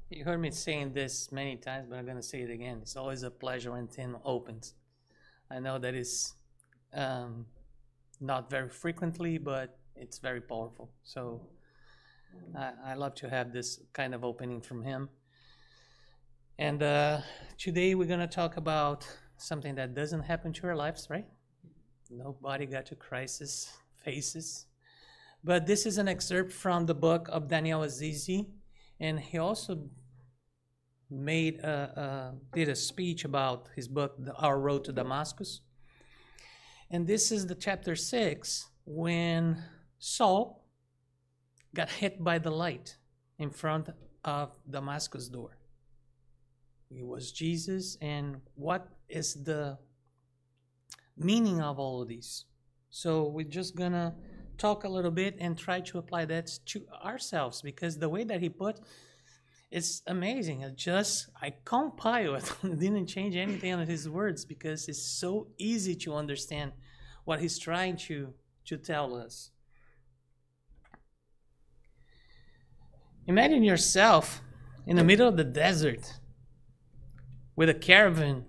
You heard me saying this many times, but I'm going to say it again. It's always a pleasure when Tim opens. I know that is um, not very frequently, but it's very powerful. So I love to have this kind of opening from him. And today we're going to talk about something that doesn't happen to our lives, right? Nobody got to crisis phases. But this is an excerpt from the book of Daniel Azizi, and he also did a speech about his book, Our Road to Damascus. And this is the chapter 6, when Saul got hit by the light in front of Damascus door. It was Jesus, and what is the meaning of all of these? So we're just gonna talk a little bit and try to apply that to ourselves, because the way that he put it's amazing. I compile it. Didn't change anything on his words because it's so easy to understand what he's trying to tell us. Imagine yourself in the middle of the desert with a caravan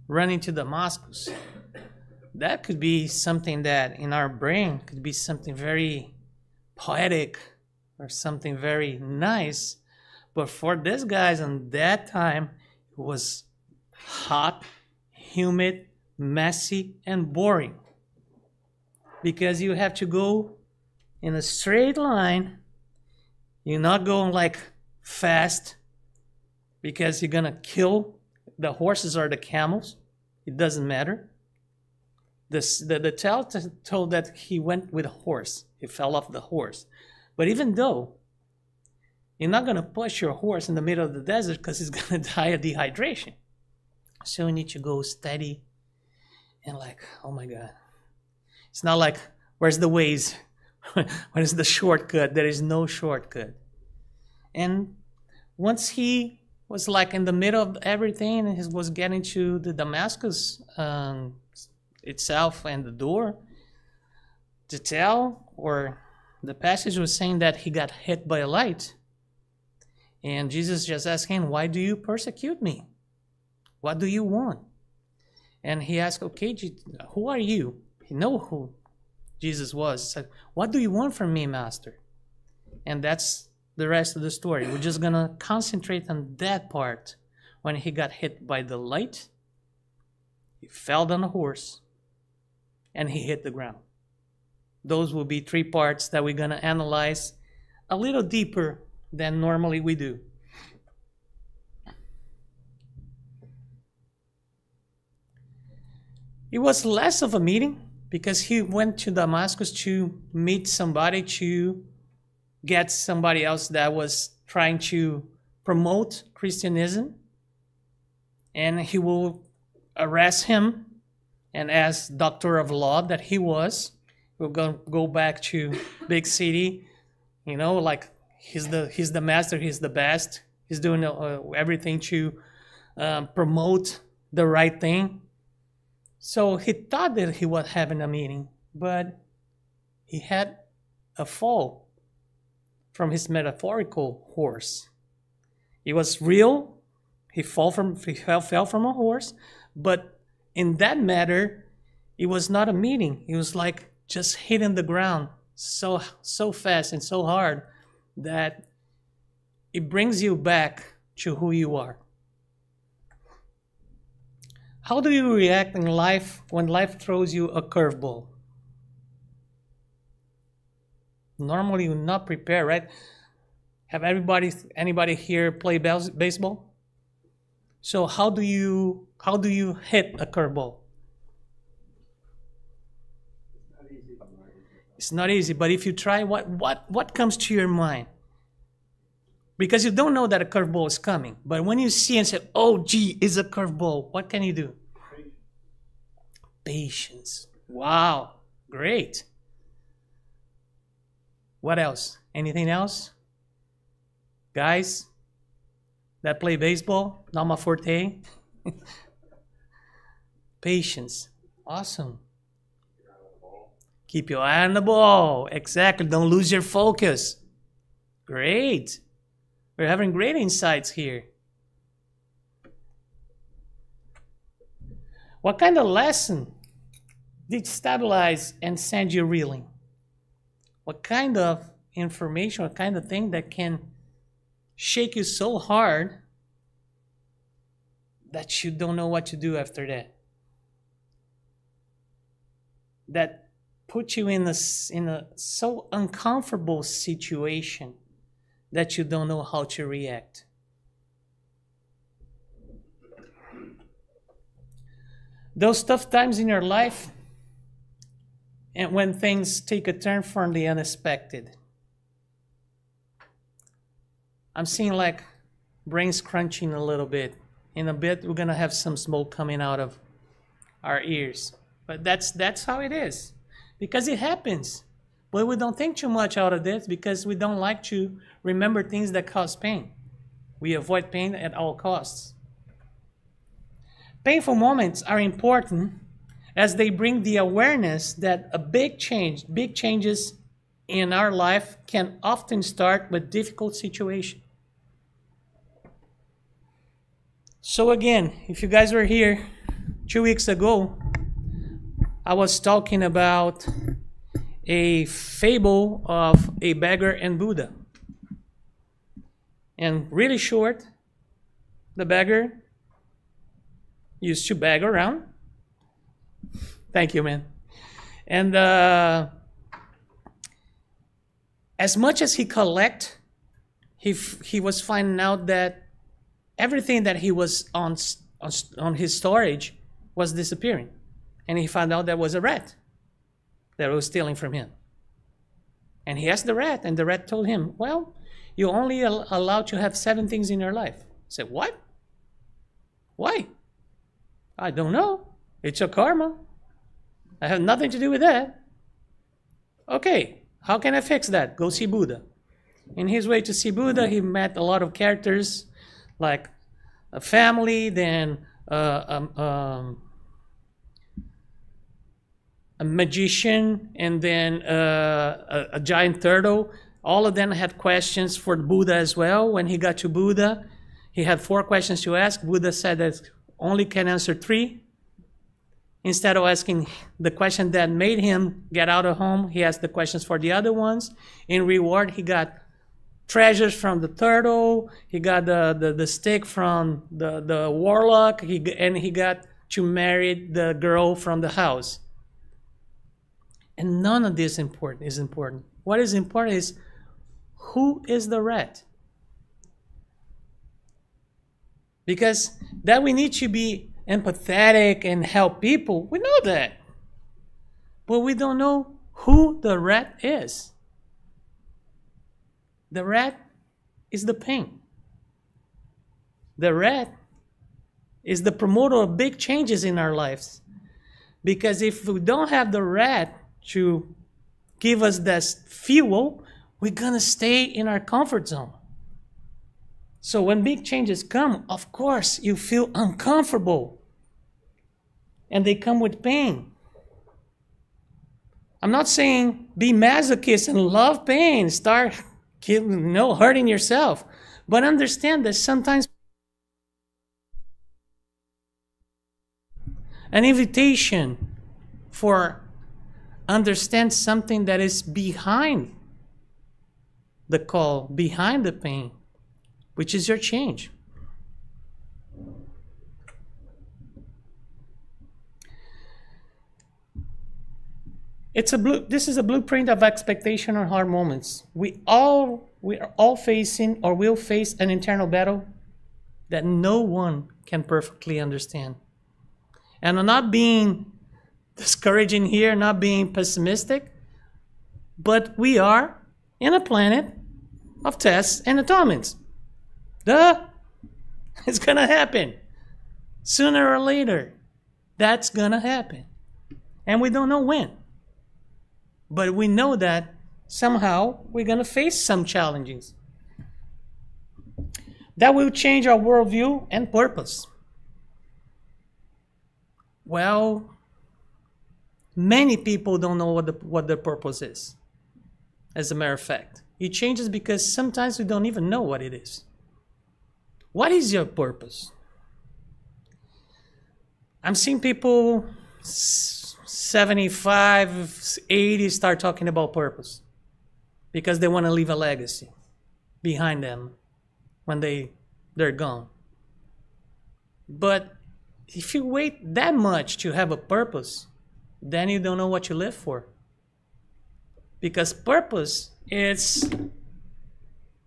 running to Damascus. That could be something that in our brain could be something very poetic or something very nice. But for these guys on that time, it was hot, humid, messy, and boring. Because you have to go in a straight line. You're not going like fast because you're going to kill the horses or the camels. It doesn't matter. The tale told that he went with a horse. He fell off the horse. But even though you're not going to push your horse in the middle of the desert because he's going to die of dehydration. So you need to go steady and like, oh my God. It's not like, where's the ways? What is the shortcut? There is no shortcut. And once he was like in the middle of everything and he was getting to the Damascus itself and the door, to tell, or the passage was saying that he got hit by a light. And Jesus just asked him, why do you persecute me? What do you want? And he asked, okay, who are you? He knew who Jesus was. He said, what do you want from me, Master? And that's the rest of the story. We're just going to concentrate on that part. When he got hit by the light, he fell on a horse, and he hit the ground. Those will be 3 parts that we're going to analyze a little deeper than normally we do. It was less of a meeting because he went to Damascus to meet somebody, to get somebody else that was trying to promote Christianism, and he will arrest him, and as doctor of law that he was, we'll go back to big city, like he's the master, he's the best, he's doing everything to promote the right thing. So he thought that he was having a meeting, but he had a fall from his metaphorical horse. It was real. He fell from a horse, but in that matter, it was not a meeting. It was like just hitting the ground so fast and so hard that it brings you back to who you are. How do you react in life when life throws you a curveball? Normally you're not prepared, right? Have anybody here play baseball? So how do you hit a curveball? It's not easy, but if you try, what comes to your mind? Because you don't know that a curveball is coming. But when you see and say, oh, gee, it's a curveball, what can you do? Patience. Wow, great. What else? Anything else? Guys that play baseball, not my forte. Patience. Awesome. Keep your eye on the ball. Exactly. Don't lose your focus. Great. We're having great insights here. What kind of lesson destabilize and send you reeling? What kind of information, what kind of thing that can shake you so hard that you don't know what to do after that? That put you in a so uncomfortable situation that you don't know how to react. Those tough times in your life, and when things take a turn from the unexpected. I'm seeing like brains crunching a little bit. In a bit, we're gonna have some smoke coming out of our ears. But that's how it is, because it happens. But we don't think too much out of this because we don't like to remember things that cause pain. We avoid pain at all costs. Painful moments are important as they bring the awareness that big changes in our life can often start with difficult situations. So again, if you guys were here 2 weeks ago, I was talking about a fable of a beggar and Buddha. And really short, the beggar used to beg around. Thank you, man. And as much as he collect, he was finding out that everything that he was on his storage was disappearing. And he found out there was a rat that was stealing from him. And he asked the rat, and the rat told him, well, you're only allowed to have 7 things in your life. He said, what? Why? I don't know. It's your karma. I have nothing to do with that. Okay, how can I fix that? Go see Buddha. In his way to see Buddha, he met a lot of characters, like a family, then a magician, and then a giant turtle. All of them had questions for Buddha as well. When he got to Buddha, he had 4 questions to ask. Buddha said that only can answer 3. Instead of asking the question that made him get out of home, he asked the questions for the other ones. In reward, he got treasures from the turtle. He got the stick from the warlock. And he got to marry the girl from the house. And none of this is important. What is important is, who is the rat? Because that we need to be empathetic and help people, we know that. But we don't know who the rat is. The rat is the pain. The rat is the promoter of big changes in our lives. Because if we don't have the rat to give us that fuel, we're going to stay in our comfort zone. So when big changes come, of course, you feel uncomfortable. And they come with pain. I'm not saying be masochist and love pain, start hurting yourself. But understand that sometimes an invitation for understand something that is behind the call, behind the pain, which is your change. This is a blueprint of expectation on hard moments. We are all facing or will face an internal battle that no one can perfectly understand. And I'm not being discouraging here, not being pessimistic, but we are in a planet of tests and atonements. Duh! It's gonna happen. Sooner or later, that's gonna happen. And we don't know when. But we know that somehow we're gonna face some challenges. That will change our worldview and purpose. Well, many people don't know what their purpose is, as a matter of fact. It changes because sometimes we don't even know what it is. What is your purpose? I'm seeing people 75, 80 start talking about purpose because they want to leave a legacy behind them when they're gone. But if you wait that much to have a purpose, then you don't know what you live for. Because purpose is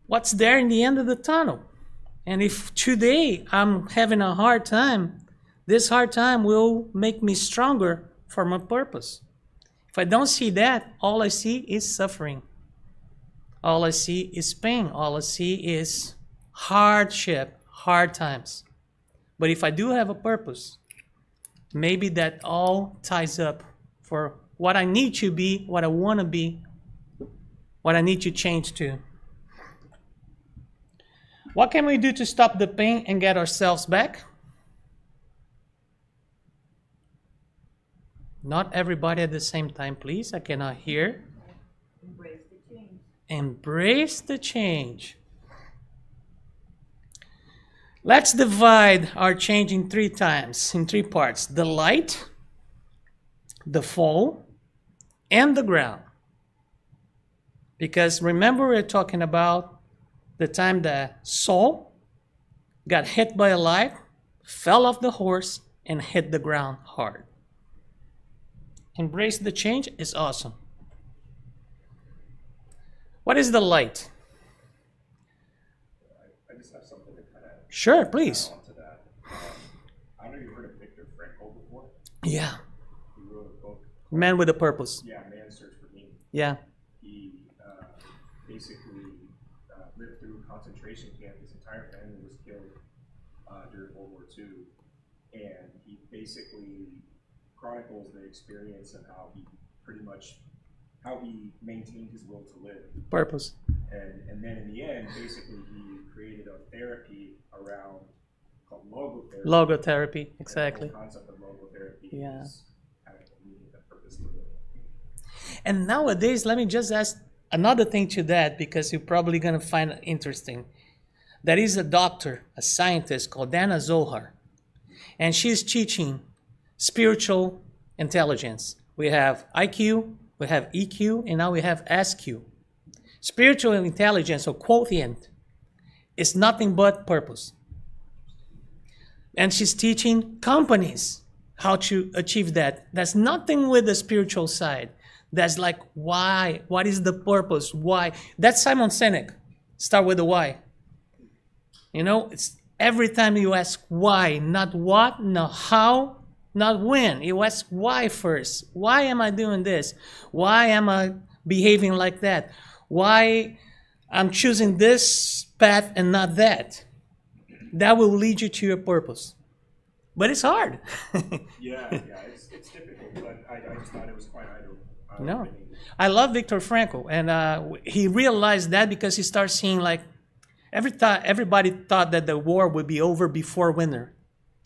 what's there in the end of the tunnel. And if today I'm having a hard time, this hard time will make me stronger for my purpose. If I don't see that, all I see is suffering. All I see is pain. All I see is hardship, hard times. But if I do have a purpose, maybe that all ties up for what I need to be, what I want to be, what I need to change to. What can we do to stop the pain and get ourselves back? Not everybody at the same time, please. I cannot hear. Embrace the change. Embrace the change. Let's divide our change in three parts. The light, the fall, and the ground. Because remember, we're talking about the time that Saul got hit by a light, fell off the horse, and hit the ground hard. Embrace the change is awesome. What is the light? I just have something to kind of Sure, please. add on to that. I don't know if you've heard of Viktor Frankl before. Yeah. He wrote a book. Man with a purpose. Yeah, Man's Search for Meaning. Yeah. He basically lived through a concentration camp. His entire family was killed during World War II, and he basically chronicles the experience and how he maintained his will to live. Purpose. And then in the end, basically, he created a therapy around called logotherapy. Logotherapy, exactly. The whole concept of logotherapy Yeah. is kind of meaning the purpose to live. And nowadays, let me just ask another thing to that, because you're probably going to find it interesting. There is a doctor, a scientist called Dana Zohar, and she's teaching spiritual intelligence. We have IQ, we have EQ, and now we have SQ. Spiritual intelligence, or quotient, is nothing but purpose. And she's teaching companies how to achieve that. That's nothing with the spiritual side. That's like, why? What is the purpose? Why? That's Simon Sinek. Start with the why. You know, it's every time you ask why, not what, not how, not when. You ask why first. Why am I doing this? Why am I behaving like that? Why I'm choosing this path and not that? That will lead you to your purpose. But it's hard. Yeah, it's difficult, but I just thought it was quite eye-opening. No. I love Viktor Frankl, and he realized that because he started seeing, like, everybody thought that the war would be over before winter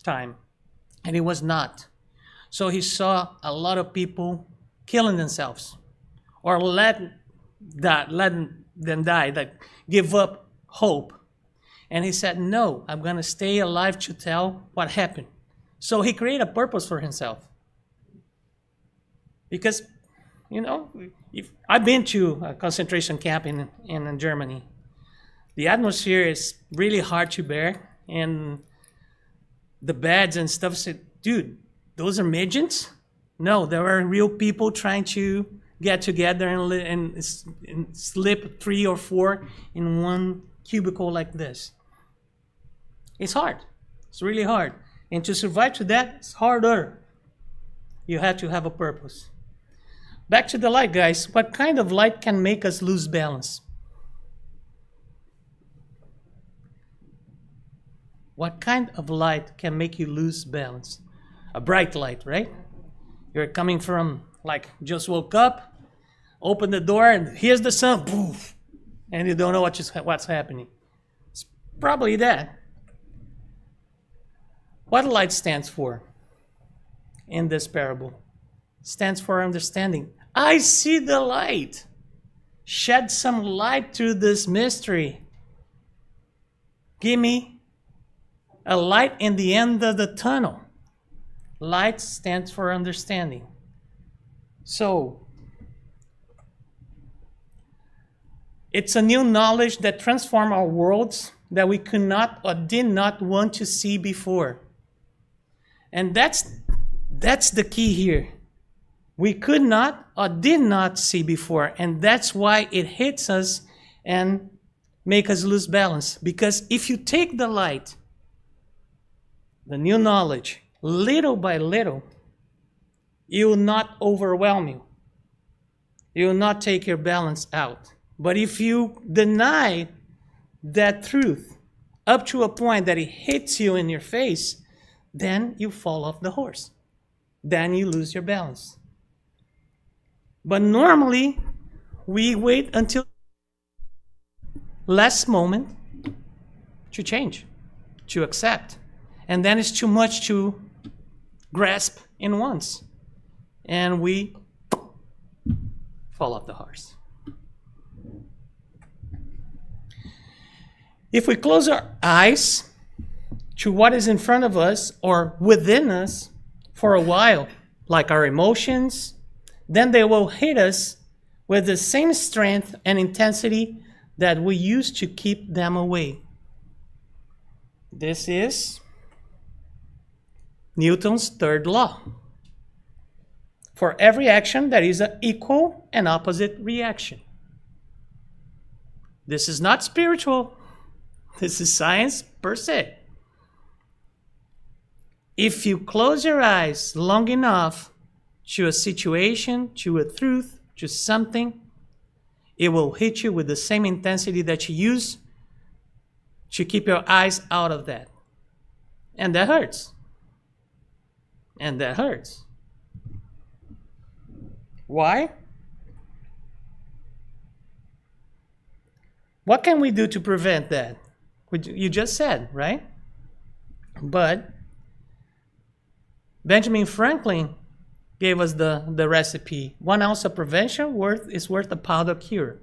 time, and it was not. So he saw a lot of people killing themselves, or letting them die, like give up hope. And he said, no, I'm going to stay alive to tell what happened. So he created a purpose for himself. Because, you know, I've been to a concentration camp in Germany. The atmosphere is really hard to bear. And the beds and stuff said, dude, those are midgets? No, there are real people trying to get together and sleep 3 or 4 in one cubicle like this. It's hard. It's really hard. And to survive to that, it's harder. You have to have a purpose. Back to the light, guys. What kind of light can make us lose balance? What kind of light can make you lose balance? A bright light, right? You're coming from, like, just woke up, open the door, and here's the sun, poof, and you don't know what's happening. It's probably that. What light stands for in this parable? It stands for understanding. I see the light. shed some light through this mystery. Give me a light in the end of the tunnel. Light stands for understanding. So, it's a new knowledge that transforms our worlds that we could not or did not want to see before. And that's the key here. We could not or did not see before. And that's why it hits us and make us lose balance. Because if you take the light, the new knowledge, little by little, it will not overwhelm you. It will not take your balance out. But if you deny that truth up to a point that it hits you in your face, then you fall off the horse. Then you lose your balance. But normally, we wait until last moment to change, to accept. And then it's too much to grasp in once. And we fall off the horse. If we close our eyes to what is in front of us or within us for a while, like our emotions, then they will hit us with the same strength and intensity that we use to keep them away. This is Newton's third law. For every action, there is an equal and opposite reaction. This is not spiritual. This is science per se. If you close your eyes long enough to a situation, to a truth, to something, it will hit you with the same intensity that you use to keep your eyes out of that. And that hurts. And that hurts. Why? What can we do to prevent that? You just said, right? But Benjamin Franklin gave us the recipe. 1 ounce of prevention is worth a pound of cure.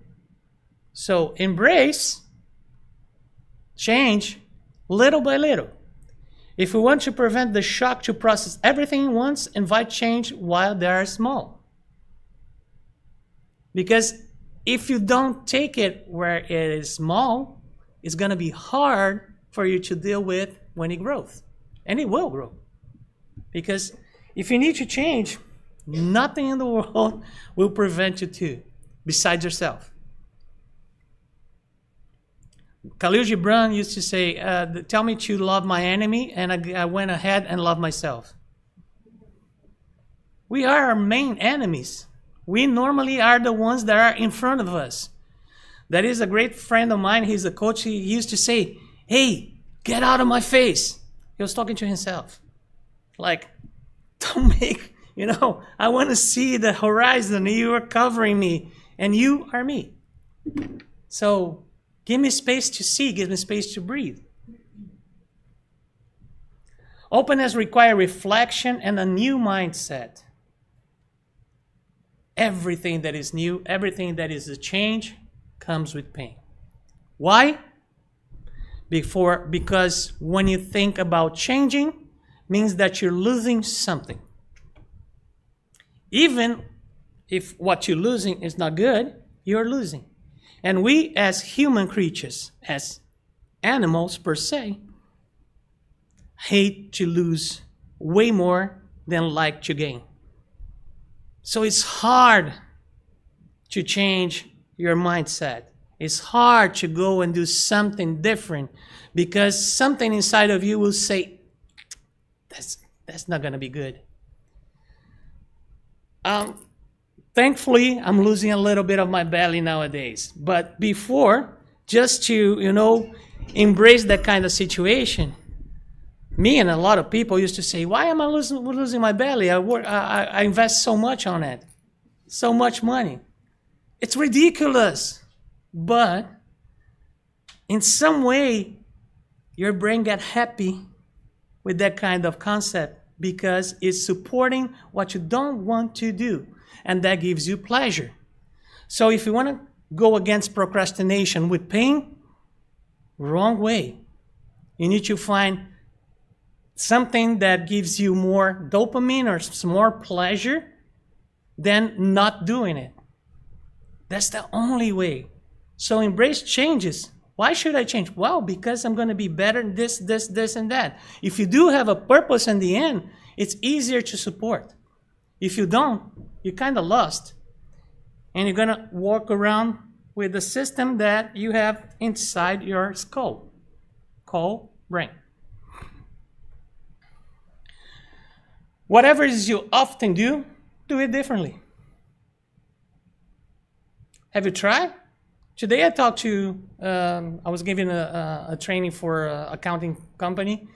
So embrace change little by little. If we want to prevent the shock to process everything at once, invite change while they are small. Because if you don't take it where it is small, it's going to be hard for you to deal with when it grows. And it will grow. Because if you need to change, nothing in the world will prevent you to, besides yourself. Khalil Gibran used to say, tell me to love my enemy, and I went ahead and loved myself. We are our main enemies. We normally are the ones that are in front of us. That is a great friend of mine. He's a coach. He used to say, hey, get out of my face. He was talking to himself. Like, don't make, I want to see the horizon. You are covering me, and you are me. So give me space to see. Give me space to breathe. Openness requires reflection and a new mindset. Everything that is new, everything that is a change, comes with pain. Why? Because when you think about changing, means that you're losing something. Even if what you're losing is not good, you're losing. And we as human creatures, as animals per se, hate to lose way more than like to gain. So it's hard to change your mindset. It's hard to go and do something different because something inside of you will say, that's not going to be good. Thankfully, I'm losing a little bit of my belly nowadays. But before, just to, embrace that kind of situation, me and a lot of people used to say, why am I losing my belly? I invest so much on it. So much money. It's ridiculous. But in some way, your brain got happy with that kind of concept because it's supporting what you don't want to do. And that gives you pleasure. So if you want to go against procrastination with pain, wrong way. You need to find something that gives you more dopamine or more pleasure than not doing it. That's the only way. So embrace changes. Why should I change? Well, because I'm going to be better in this, and that. If you do have a purpose in the end, it's easier to support. If you don't, you're kind of lost. And you're going to walk around with the system that you have inside your skull, called brain. Whatever it is you often do it differently. Have you tried? Today I talked to, I was giving a training for an accounting company,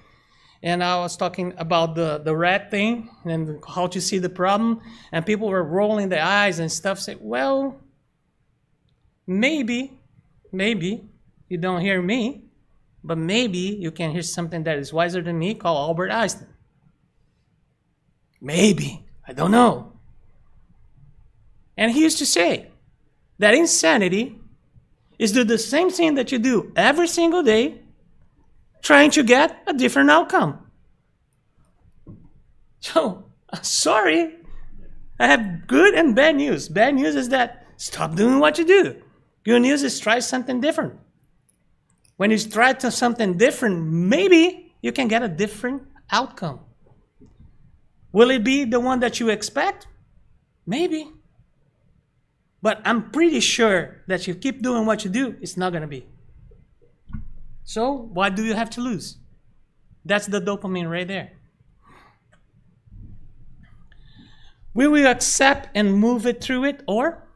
and I was talking about the rat thing and how to see the problem, and people were rolling their eyes and stuff, say, well, maybe you don't hear me, but maybe you can hear something that is wiser than me called Albert Einstein. Maybe, I don't know. And he used to say that insanity is do the same thing that you do every single day, trying to get a different outcome. So, sorry, I have good and bad news. Bad news is that stop doing what you do. Good news is try something different. When you try to something different, maybe you can get a different outcome. Will it be the one that you expect? Maybe. But I'm pretty sure that if you keep doing what you do, it's not going to be. So what do you have to lose? That's the dopamine right there. Will we accept and move it through it, or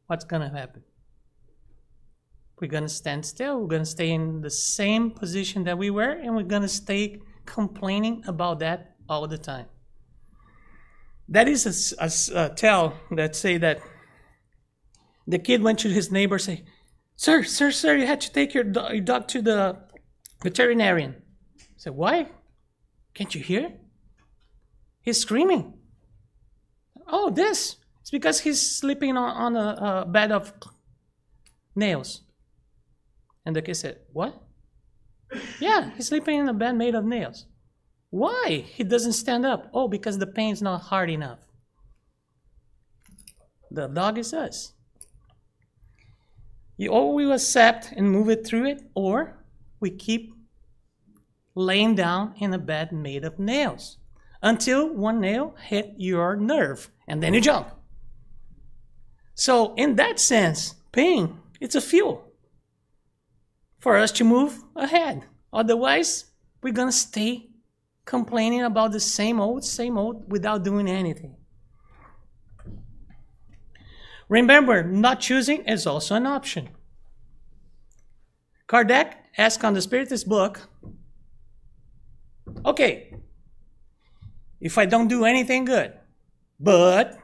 what's going to happen? We're going to stand still. We're going to stay in the same position that we were, and we're going to stay complaining about that all the time. That is a tale that say that the kid went to his neighbor and say, Sir, you had to take your dog to the veterinarian. He said, why? Can't you hear? He's screaming. Oh, this. It's because he's sleeping on a bed of nails. And the kid said, what? Yeah, he's sleeping in a bed made of nails. Why? He doesn't stand up. Oh, because the pain's not hard enough. The dog is us. You or we accept and move it through it, or we keep laying down in a bed made of nails until one nail hit your nerve, and then you jump. So in that sense, pain, it's a fuel for us to move ahead. Otherwise, we're going to stay complaining about the same old without doing anything. Remember, not choosing is also an option. Kardec asked on the Spiritist book, okay, if I don't do anything good, but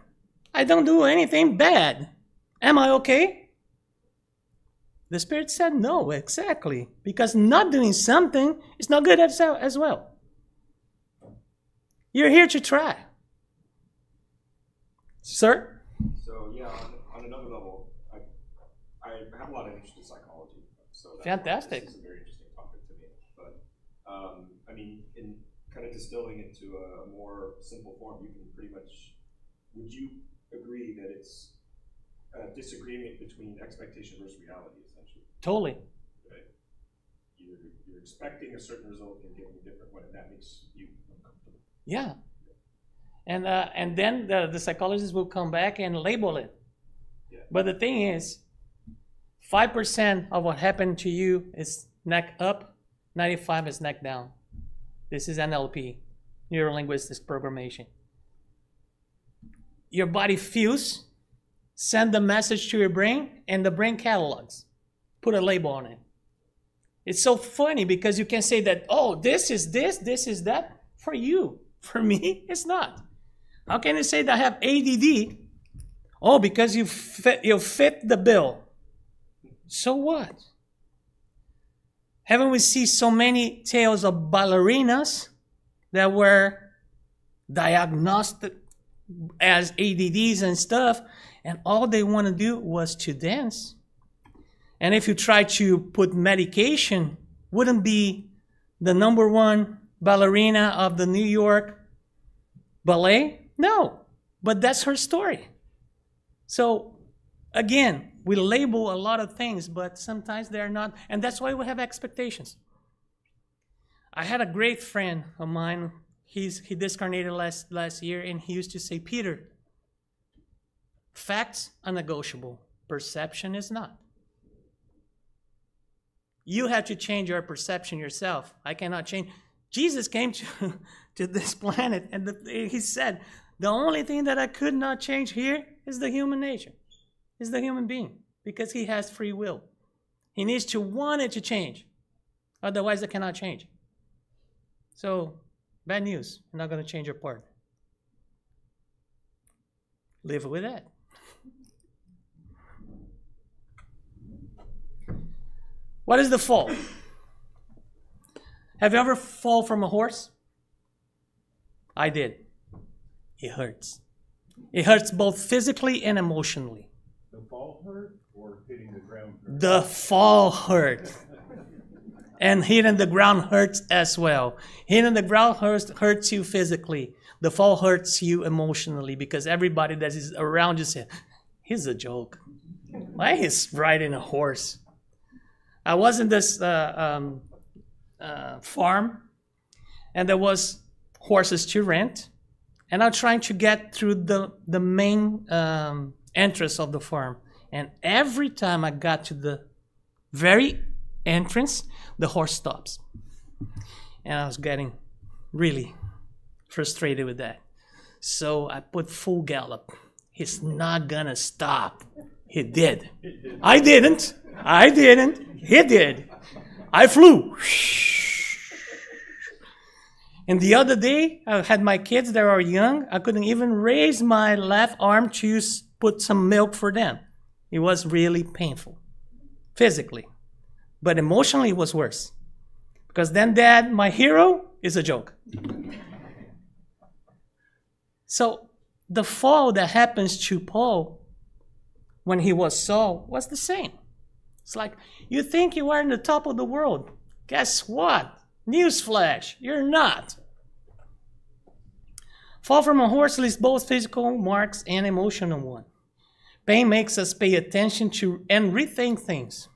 I don't do anything bad, am I okay? The Spirit said no, exactly, because not doing something is not good as well. You're here to try. Sir? So, yeah, on another level, I have a lot of interest in psychology. So fantastic. This is a very interesting topic to me. But, I mean, in kind of distilling it to a more simple form, you can pretty much, would you agree that it's a disagreement between expectation versus reality, essentially? Totally. Right? You're expecting a certain result and getting a different one, and that makes you uncomfortable. Yeah. And then the psychologists will come back and label it. Yeah. But the thing is, 5% of what happened to you is neck up, 95% is neck down. This is NLP, Neuro-Linguistic Programmation. Your body feels, send the message to your brain, and the brain catalogs. Put a label on it. It's so funny because you can say that, oh, this is this is that for you. For me, it's not. How can you say that I have ADD? Oh, because you fit the bill. So what? Haven't we seen so many tales of ballerinas that were diagnosed as ADDs and stuff, And all they want to do was to dance. And if you try to put medication, wouldn't be the #1 ballerina of the New York ballet? No, but that's her story. So again, we label a lot of things, but sometimes they're not, and that's why we have expectations. I had a great friend of mine. He discarnated last year, and he used to say, Peter, facts are negotiable, perception is not. You have to change your perception yourself. I cannot change. Jesus came to this planet, and he said, the only thing that I could not change here is the human nature, is the human being, because he has free will. He needs to want it to change. Otherwise, it cannot change. So, bad news. You're not going to change your part. Live with that. What is the fall? Have you ever fall from a horse? I did. It hurts. It hurts both physically and emotionally. The fall hurt or hitting the ground hurt? The fall hurt. And hitting the ground hurts as well. Hitting the ground hurts you physically. The fall hurts you emotionally because everybody that is around you says, he's a joke. Why is riding a horse? I was in this farm, and there was horses to rent, and I'm trying to get through the main entrance of the farm. And every time I got to the very entrance, the horse stops. And I was getting really frustrated with that. So I put full gallop. He's not gonna stop. He did. I didn't. He did. I flew. And the other day, I had my kids that are young. I couldn't even raise my left arm to put some milk for them. It was really painful, physically. But emotionally, it was worse. Because then Dad, my hero, is a joke. So the fall that happens to Paul when he was Saul was the same. It's like, you think you are in the top of the world. Guess what? Newsflash, you're not. Fall from a horse leaves both physical marks and emotional ones. Pain makes us pay attention to and rethink things.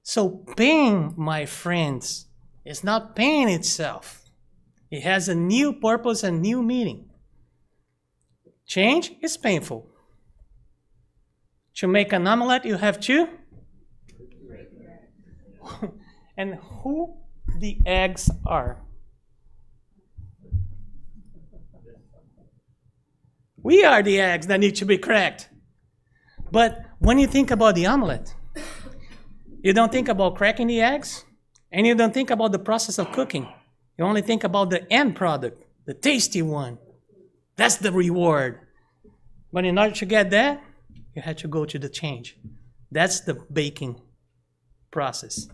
So pain, my friends, is not pain itself. It has a new purpose and new meaning. Change is painful. To make an omelette, you have to. And who the eggs are. We are the eggs that need to be cracked. But when you think about the omelette, you don't think about cracking the eggs, and you don't think about the process of cooking. You only think about the end product, the tasty one. That's the reward. But in order to get that, you had to go to the change. That's the baking process.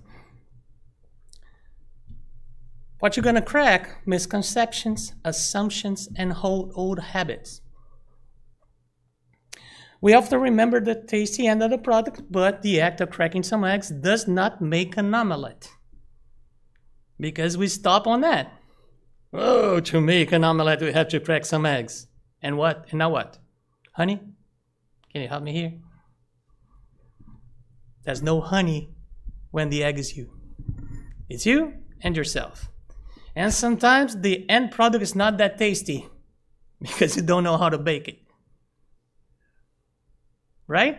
What you're going to crack? Misconceptions, assumptions, and old habits. We often remember the tasty end of the product, but the act of cracking some eggs does not make an omelette. Because we stop on that. Oh, to make an omelette, we have to crack some eggs. And what? And now what? Honey, can you help me here? There's no honey when the egg is you. It's you and yourself. And sometimes the end product is not that tasty because you don't know how to bake it. Right?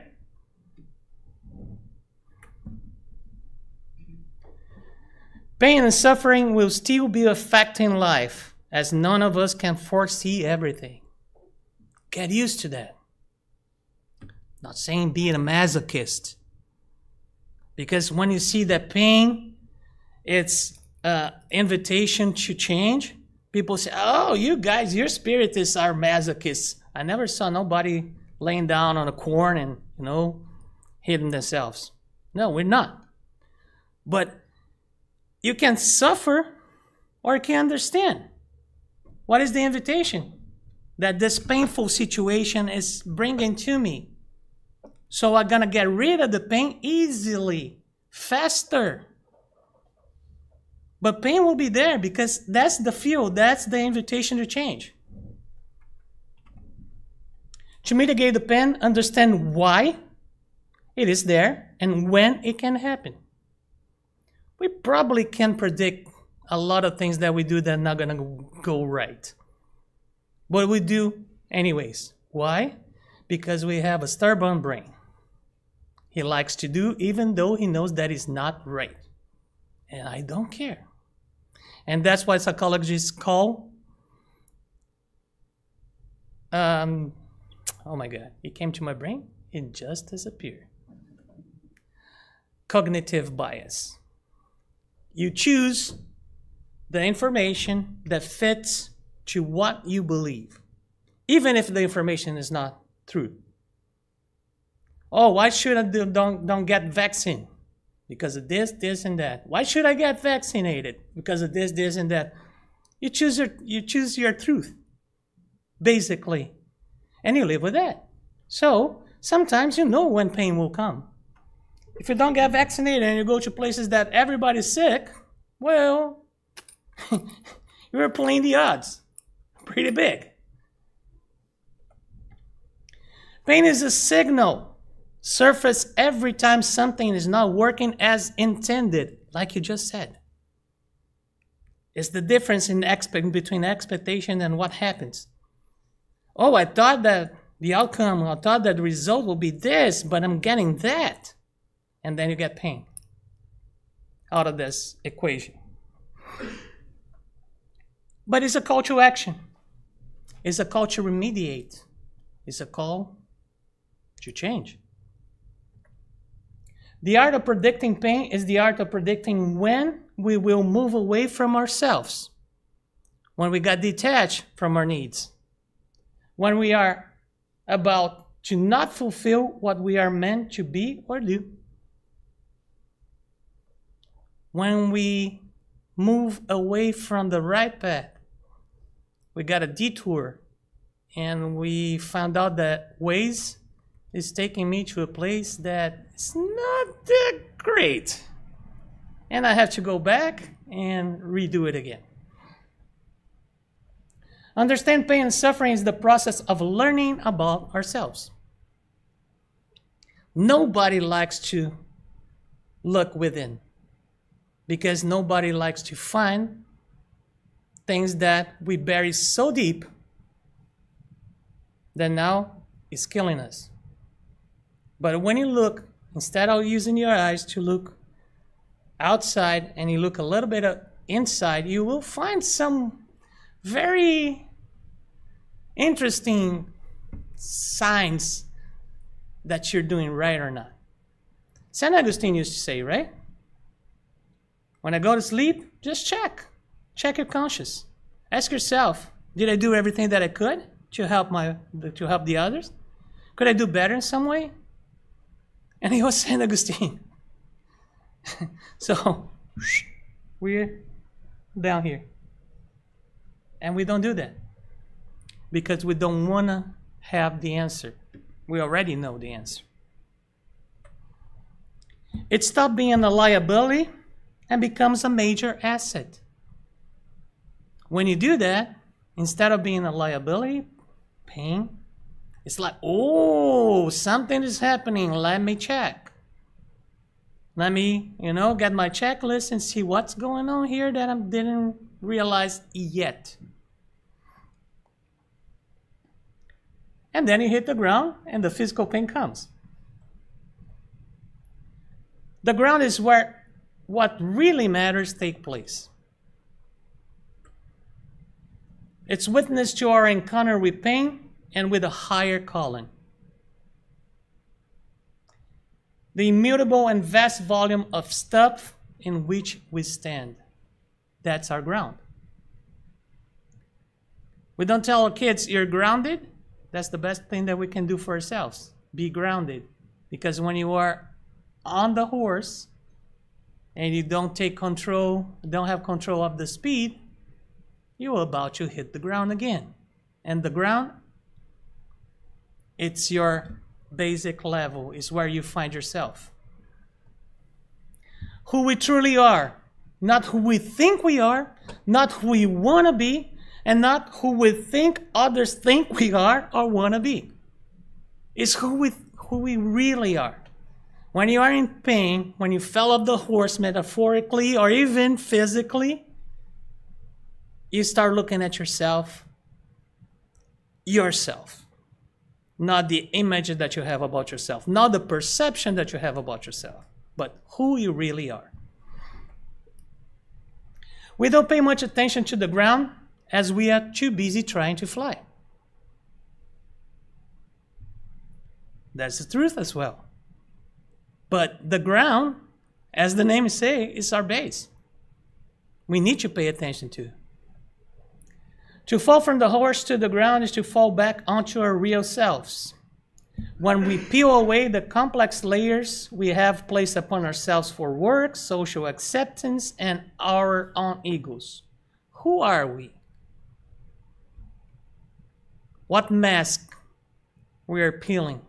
Pain and suffering will still be a fact in life, as none of us can foresee everything. Get used to that. Not saying being a masochist. Because when you see that pain, it's an invitation to change. People say, oh, you guys, your spiritists are masochists. I never saw nobody laying down on a corn and, hitting themselves. No, we're not. But you can suffer or you can understand. What is the invitation that this painful situation is bringing to me? So I'm gonna get rid of the pain easily, faster. But pain will be there because that's the fuel, that's the invitation to change. To mitigate the pain, understand why it is there and when it can happen. We probably can predict a lot of things that we do that are not gonna go right. But we do anyways. Why? Because we have a stubborn brain. He likes to do even though he knows that is not right. And I don't care. And that's why psychologists call, oh my God, it came to my brain, it just disappeared. Cognitive bias. You choose the information that fits to what you believe, even if the information is not true. Oh, why should I don't get vaccine? Because of this, this, and that. Why should I get vaccinated? Because of this, this, and that. You choose your truth, basically, and you live with that. So sometimes you know when pain will come. If you don't get vaccinated and you go to places that everybody's sick, well, you're playing the odds pretty big. Pain is a signal. Surface every time something is not working as intended, like you just said. It's the difference in between expectation and what happens. Oh, I thought that the outcome, I thought that the result will be this, but I'm getting that. And then you get pain out of this equation. But it's a call to action. It's a call to remediate. It's a call to change. The art of predicting pain is the art of predicting when we will move away from ourselves, when we got detached from our needs, when we are about to not fulfill what we are meant to be or do, when we move away from the right path, we got a detour and we found out that Waze is taking me to a place that is not that great. And I have to go back and redo it again. Understand pain and suffering is the process of learning about ourselves. Nobody likes to look within because nobody likes to find things that we bury so deep that now is killing us. But when you look, instead of using your eyes to look outside and you look a little bit inside, you will find some very interesting signs that you're doing right or not. St. Augustine used to say, right? When I go to sleep, just check. Check your conscience. Ask yourself, did I do everything that I could to help the others? Could I do better in some way? And he was St. Augustine. So, we're down here. And we don't do that. Because we don't want to have the answer. We already know the answer. It stops being a liability and becomes a major asset. When you do that, instead of being a liability, pain, it's like, oh, something is happening. Let me check. Let me, get my checklist and see what's going on here that I didn't realize yet. And then you hit the ground and the physical pain comes. The ground is where what really matters take place. It's witness to our encounter with pain and with a higher calling. The immutable and vast volume of stuff in which we stand. That's our ground. We don't tell our kids, you're grounded. That's the best thing that we can do for ourselves. Be grounded. Because when you are on the horse and you don't have control of the speed, you're about to hit the ground again. And the ground, it's your basic level is where you find yourself. Who we truly are, not who we think we are, not who we want to be, and not who we think others think we are or want to be. It's who we really are. When you are in pain, when you fell off the horse metaphorically or even physically, you start looking at yourself, not the image that you have about yourself, not the perception that you have about yourself, but who you really are. We don't pay much attention to the ground as we are too busy trying to fly. That's the truth as well. But the ground, as the name says, is our base. We need to pay attention to. To fall from the horse to the ground is to fall back onto our real selves. When we peel away the complex layers we have placed upon ourselves for work, social acceptance, and our own egos. Who are we? What mask we are peeling?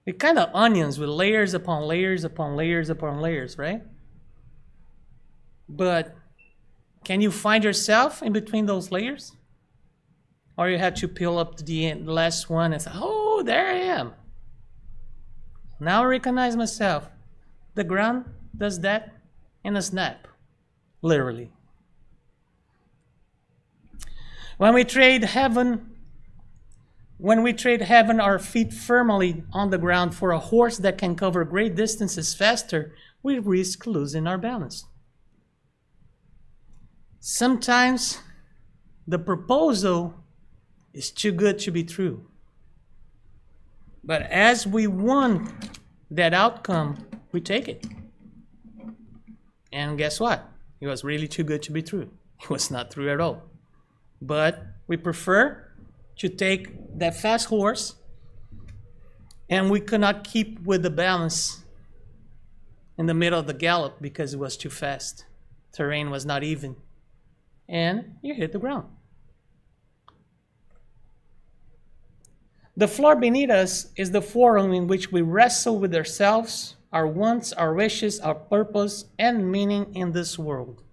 We're kind of onions with layers upon layers upon layers upon layers, right? But can you find yourself in between those layers? Or you have to peel up the last one and say, oh, there I am. Now I recognize myself. The ground does that in a snap, literally. When we trade heaven, our feet firmly on the ground for a horse that can cover great distances faster, we risk losing our balance. Sometimes the proposal is too good to be true. But as we want that outcome, we take it. And guess what? It was really too good to be true. It was not true at all. But we prefer to take that fast horse, and we could not keep with the balance in the middle of the gallop because it was too fast. Terrain was not even. And you hit the ground. The floor beneath us is the forum in which we wrestle with ourselves, our wants, our wishes, our purpose, and meaning in this world.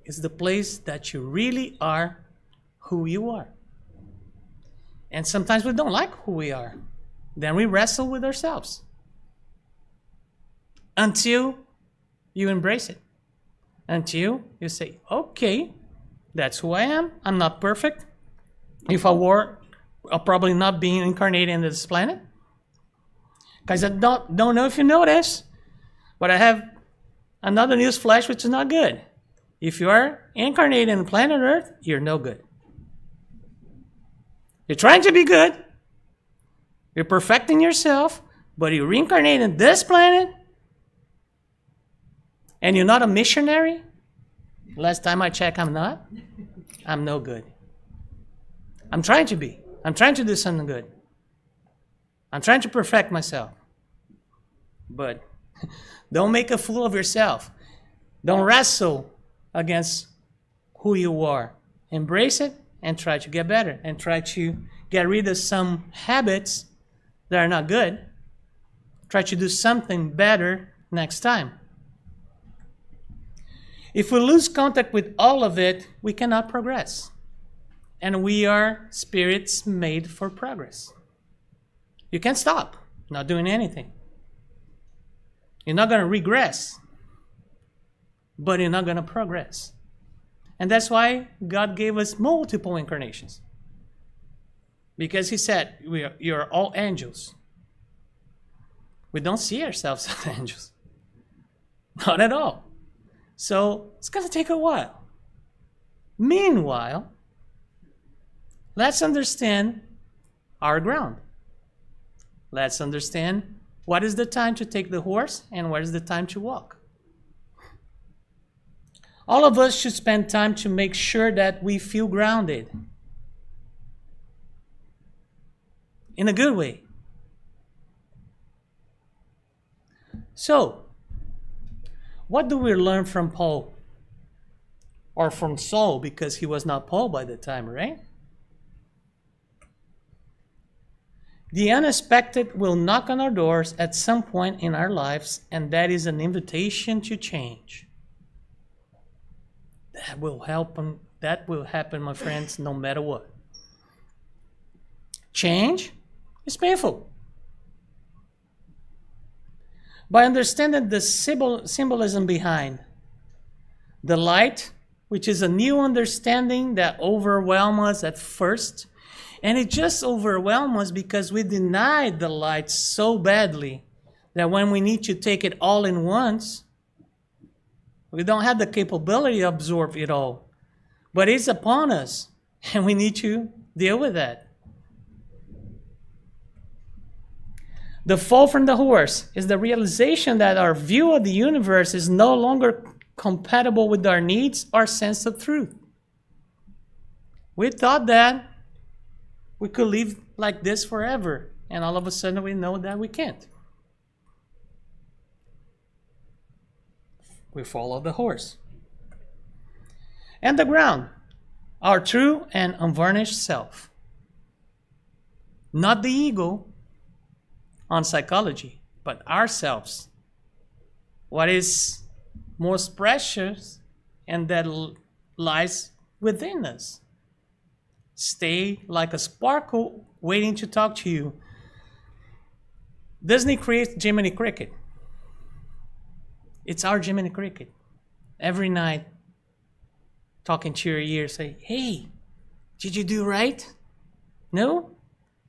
It's the place that you really are who you are. And sometimes we don't like who we are. Then we wrestle with ourselves until you embrace it. Until you say, okay, that's who I am. I'm not perfect. If I were, I'll probably not be incarnated in this planet. Because I don't know if you know this, but I have another news flash which is not good. If you are incarnated in planet Earth, you're no good. You're trying to be good. You're perfecting yourself, but you reincarnate in this planet, and you're not a missionary. Last time I checked, I'm not. I'm no good. I'm trying to be. I'm trying to do something good. I'm trying to perfect myself. But don't make a fool of yourself. Don't wrestle against who you are. Embrace it and try to get better. And try to get rid of some habits that are not good. Try to do something better next time. If we lose contact with all of it, we cannot progress. And we are spirits made for progress. You can't stop not doing anything. You're not going to regress, but you're not going to progress. And that's why God gave us multiple incarnations. Because he said, you're all angels. We don't see ourselves as angels. Not at all. So it's going to take a while. Meanwhile, let's understand our ground. Let's understand what is the time to take the horse and what is the time to walk. All of us should spend time to make sure that we feel grounded. In a good way. So, what do we learn from Paul? Or from Saul, because he was not Paul by the time, right? The unexpected will knock on our doors at some point in our lives, and that is an invitation to change. That will happen, my friends, no matter what. Change is painful. By understanding the symbolism behind the light, which is a new understanding that overwhelms us at first, and it just overwhelms us because we denied the light so badly that when we need to take it all in once, we don't have the capability to absorb it all. But it's upon us, and we need to deal with that. The fall from the horse is the realization that our view of the universe is no longer compatible with our needs or sense of truth. We thought that we could live like this forever, and all of a sudden we know that we can't. We follow the horse. And the ground, our true and unvarnished self. Not the ego on psychology, but ourselves. What is most precious and that lies within us. Stay like a sparkle waiting to talk to you. Disney creates Jiminy Cricket. It's our Jiminy Cricket. Every night, talking to your ear, say, hey, did you do right? No?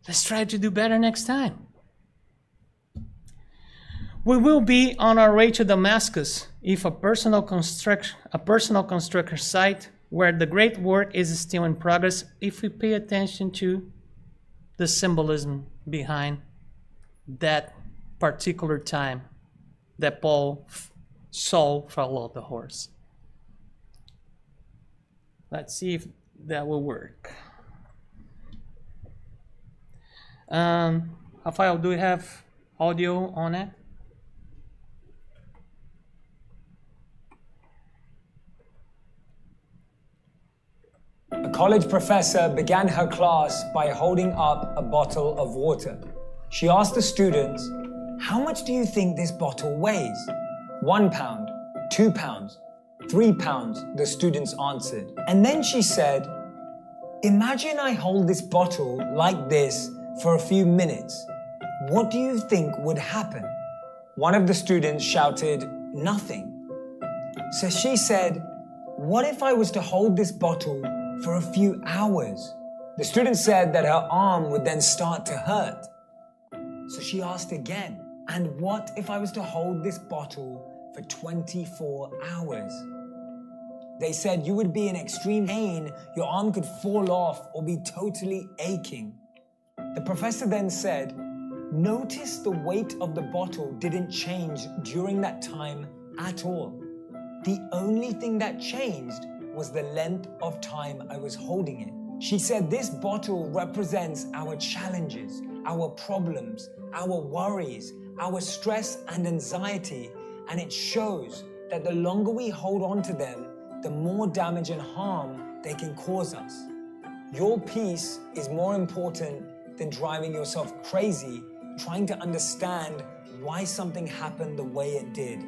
Let's try to do better next time. We will be on our way to Damascus if a personal construction site where the great work is still in progress, if we pay attention to the symbolism behind that particular time that Saul fell off the horse. Let's see if that will work. Rafael, do we have audio on it? A college professor began her class by holding up a bottle of water. She asked the students, how much do you think this bottle weighs? 1 pound, 2 pounds, 3 pounds, the students answered. And then she said, imagine I hold this bottle like this for a few minutes. What do you think would happen? One of the students shouted, nothing. So she said, what if I was to hold this bottle for a few hours? The student said that her arm would then start to hurt. So she asked again, and what if I was to hold this bottle for 24 hours? They said you would be in extreme pain, your arm could fall off or be totally aching. The professor then said, notice the weight of the bottle didn't change during that time at all. The only thing that changed was the length of time I was holding it. She said this bottle represents our challenges, our problems, our worries, our stress and anxiety, and it shows that the longer we hold on to them, the more damage and harm they can cause us. Your peace is more important than driving yourself crazy, trying to understand why something happened the way it did.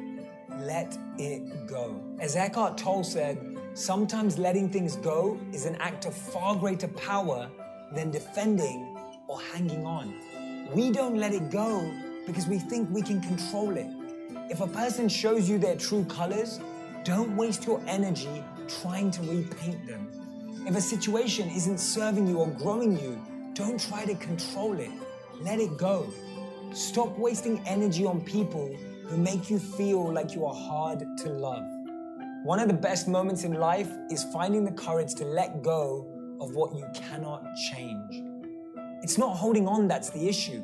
Let it go. As Eckhart Tolle said, sometimes letting things go is an act of far greater power than defending or hanging on. We don't let it go because we think we can control it. If a person shows you their true colors, don't waste your energy trying to repaint them. If a situation isn't serving you or growing you, don't try to control it. Let it go. Stop wasting energy on people who make you feel like you are hard to love. One of the best moments in life is finding the courage to let go of what you cannot change. It's not holding on that's the issue.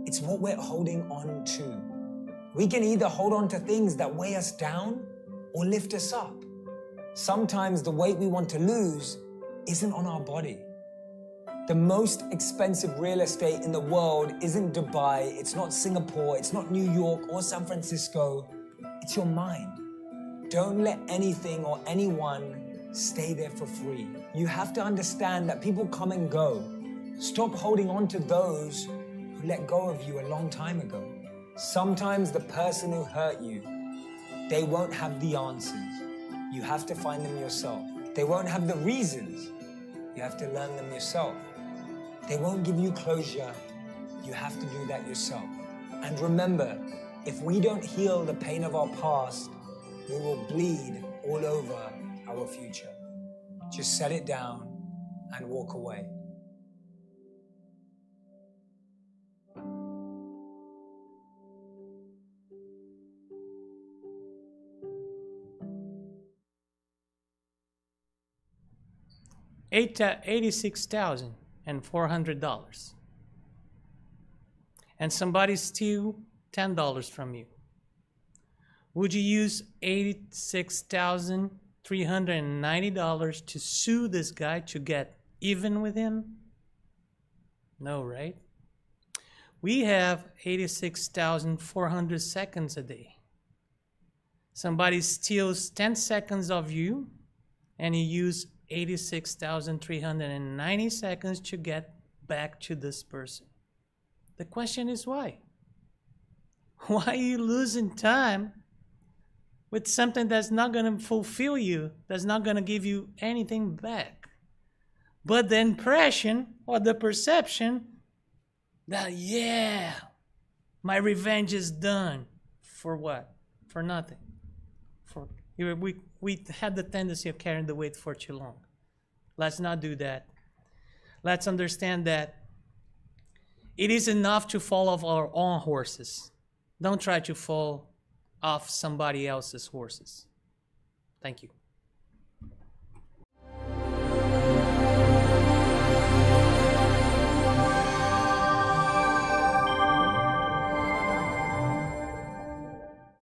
It's what we're holding on to. We can either hold on to things that weigh us down or lift us up. Sometimes the weight we want to lose isn't on our body. The most expensive real estate in the world isn't Dubai, it's not Singapore, it's not New York or San Francisco. It's your mind. Don't let anything or anyone stay there for free. You have to understand that people come and go. Stop holding on to those let go of you a long time ago. Sometimes the person who hurt you, they won't have the answers. You have to find them yourself. They won't have the reasons. You have to learn them yourself. They won't give you closure. You have to do that yourself. And remember, if we don't heal the pain of our past, we will bleed all over our future. Just set it down and walk away. $86,400, and somebody steal $10 from you. Would you use $86,390 to sue this guy to get even with him? No, right? We have 86,400 seconds a day. Somebody steals 10 seconds of you, and you use 86,390 seconds to get back to this person. The question is why? Why are you losing time with something that's not going to fulfill you, that's not going to give you anything back? But the impression or the perception that, yeah, my revenge is done. For what? For nothing. We have the tendency of carrying the weight for too long. Let's not do that. Let's understand that it is enough to fall off our own horses. Don't try to fall off somebody else's horses. Thank you.